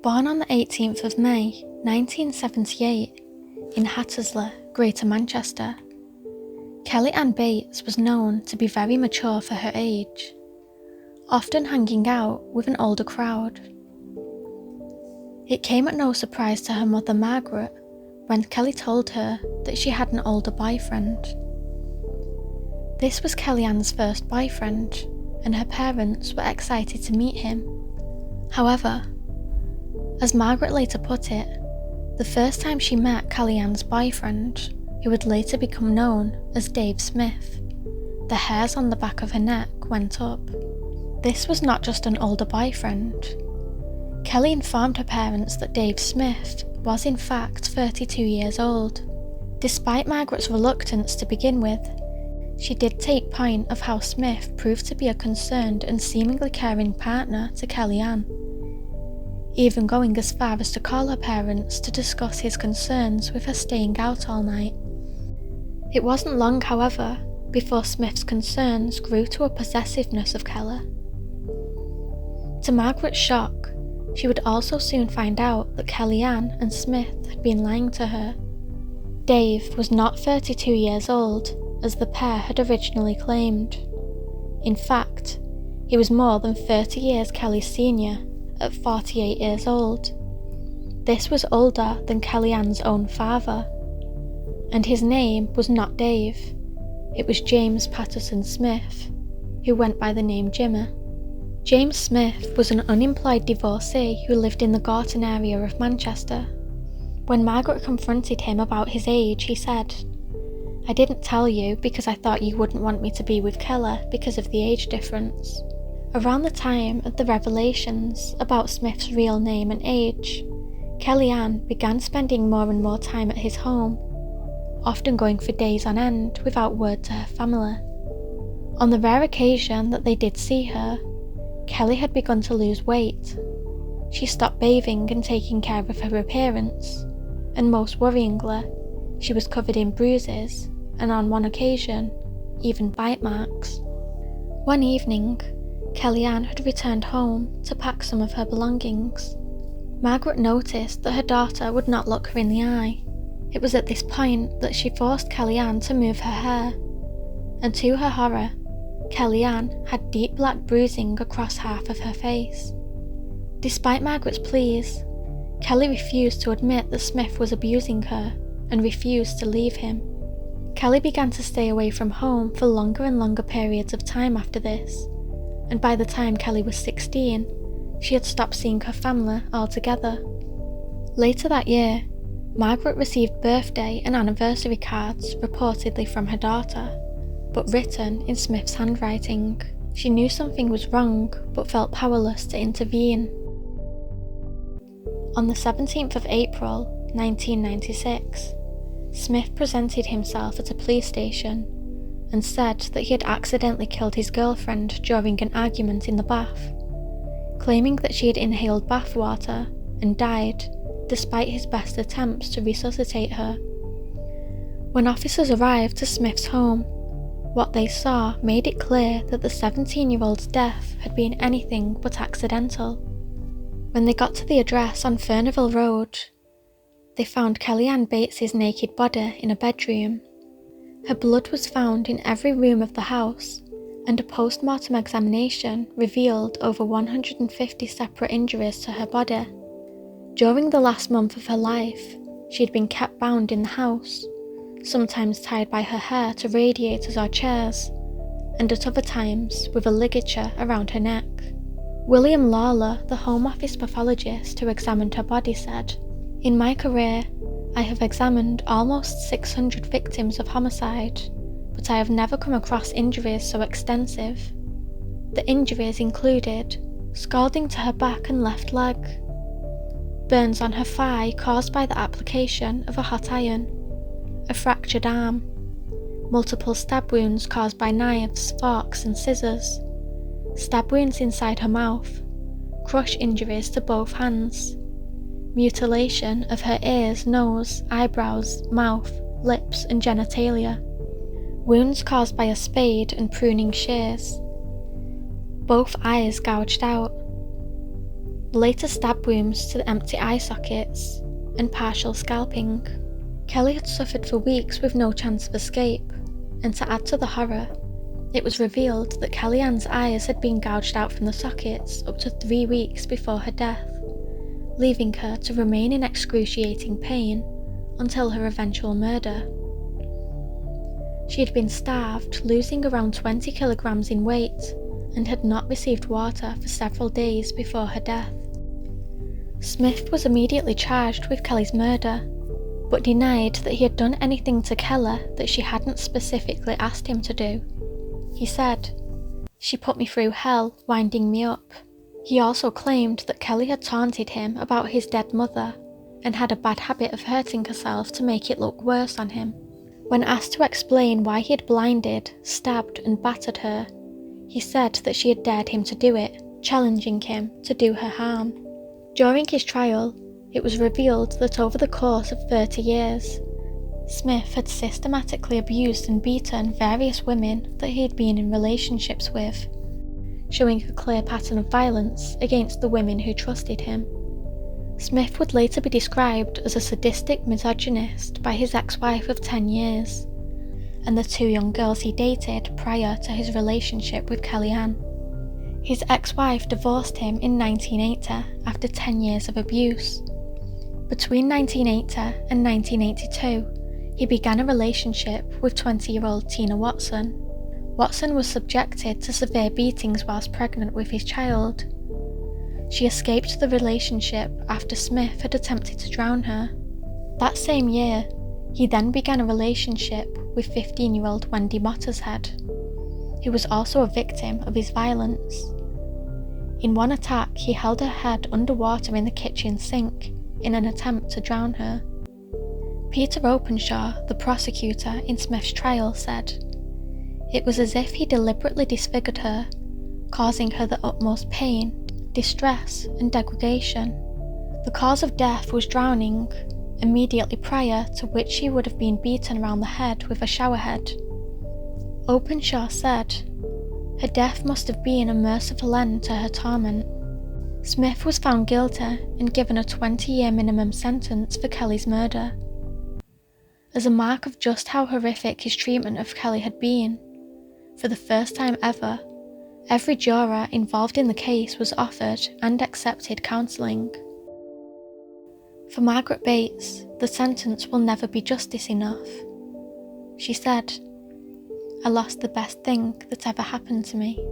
Born on the 18th of May 1978 in Hattersley, Greater Manchester, Kelly Ann Bates was known to be very mature for her age, often hanging out with an older crowd. It came at no surprise to her mother Margaret when Kelly told her that she had an older boyfriend. This was Kelly Ann's first boyfriend, and her parents were excited to meet him. However, as Margaret later put it, the first time she met Kelly Ann's boyfriend, who would later become known as Dave Smith, the hairs on the back of her neck went up. This was not just an older boyfriend. Kelly informed her parents that Dave Smith was in fact 32 years old. Despite Margaret's reluctance to begin with, she did take point of how Smith proved to be a concerned and seemingly caring partner to Kelly Ann, even going as far as to call her parents to discuss his concerns with her staying out all night. It wasn't long, however, before Smith's concerns grew to a possessiveness of Kelly. To Margaret's shock, she would also soon find out that Kelly Ann and Smith had been lying to her. Dave was not 32 years old, as the pair had originally claimed. In fact, he was more than 30 years Kelly's senior, at 48 years old. This was older than Kelly Ann's own father. And his name was not Dave, it was James Patterson Smith, who went by the name Jimmy. James Smith was an unemployed divorcee who lived in the Gorton area of Manchester. When Margaret confronted him about his age, he said, "I didn't tell you because I thought you wouldn't want me to be with Kelly because of the age difference." Around the time of the revelations about Smith's real name and age, Kelly Ann began spending more and more time at his home, often going for days on end without word to her family. On the rare occasion that they did see her, Kelly had begun to lose weight. She stopped bathing and taking care of her appearance, and most worryingly, she was covered in bruises and on one occasion, even bite marks. One evening, Kelly Ann had returned home to pack some of her belongings. Margaret noticed that her daughter would not look her in the eye. It was at this point that she forced Kelly Ann to move her hair, and to her horror, Kelly Ann had deep black bruising across half of her face. Despite Margaret's pleas, Kelly refused to admit that Smith was abusing her and refused to leave him. Kelly began to stay away from home for longer and longer periods of time after this, and by the time Kelly was 16, she had stopped seeing her family altogether. Later that year, Margaret received birthday and anniversary cards reportedly from her daughter, but written in Smith's handwriting. She knew something was wrong, but felt powerless to intervene. On the 17th of April, 1996, Smith presented himself at a police station and said that he had accidentally killed his girlfriend during an argument in the bath, claiming that she had inhaled bath water and died despite his best attempts to resuscitate her. When officers arrived to Smith's home, what they saw made it clear that the 17-year-old's death had been anything but accidental. When they got to the address on Furnivall Road, they found Kelly Ann Bates' naked body in a bedroom. Her blood was found in every room of the house, and a post-mortem examination revealed over 150 separate injuries to her body. During the last month of her life, she had been kept bound in the house, sometimes tied by her hair to radiators or chairs, and at other times with a ligature around her neck. William Lawler, the Home Office pathologist who examined her body, said, "In my career, I have examined almost 600 victims of homicide, but I have never come across injuries so extensive. The injuries included scalding to her back and left leg, burns on her thigh caused by the application of a hot iron, a fractured arm, multiple stab wounds caused by knives, forks and scissors, stab wounds inside her mouth, crush injuries to both hands, mutilation of her ears, nose, eyebrows, mouth, lips and genitalia, wounds caused by a spade and pruning shears, both eyes gouged out, later stab wounds to the empty eye sockets, and partial scalping. Kelly had suffered for weeks with no chance of escape, and to add to the horror, it was revealed that Kellyanne's eyes had been gouged out from the sockets up to 3 weeks before her death, leaving her to remain in excruciating pain until her eventual murder. She had been starved, losing around 20 kilograms in weight, and had not received water for several days before her death. Smith was immediately charged with Kelly's murder, but denied that he had done anything to kill her that she hadn't specifically asked him to do. He said, "She put me through hell, winding me up." He also claimed that Kelly had taunted him about his dead mother and had a bad habit of hurting herself to make it look worse on him. When asked to explain why he had blinded, stabbed and battered her, he said that she had dared him to do it, challenging him to do her harm. During his trial, it was revealed that over the course of 30 years, Smith had systematically abused and beaten various women that he had been in relationships with, showing a clear pattern of violence against the women who trusted him. Smith would later be described as a sadistic misogynist by his ex-wife of 10 years, and the 2 young girls he dated prior to his relationship with Kellyanne. His ex-wife divorced him in 1980 after 10 years of abuse. Between 1980 and 1982, he began a relationship with 20-year-old Tina Watson. Watson was subjected to severe beatings whilst pregnant with his child. She escaped the relationship after Smith had attempted to drown her. That same year, he then began a relationship with 15-year-old Wendy Mottershead, who was also a victim of his violence. In one attack, he held her head underwater in the kitchen sink in an attempt to drown her. Peter Openshaw, the prosecutor in Smith's trial, said, "It was as if he deliberately disfigured her, causing her the utmost pain, distress and degradation. The cause of death was drowning, immediately prior to which she would have been beaten around the head with a showerhead." Openshaw said, "Her death must have been a merciful end to her torment." Smith was found guilty and given a 20-year minimum sentence for Kelly's murder. As a mark of just how horrific his treatment of Kelly had been, for the first time ever, every juror involved in the case was offered and accepted counselling. For Margaret Bates, the sentence will never be justice enough. She said, "I lost the best thing that ever happened to me."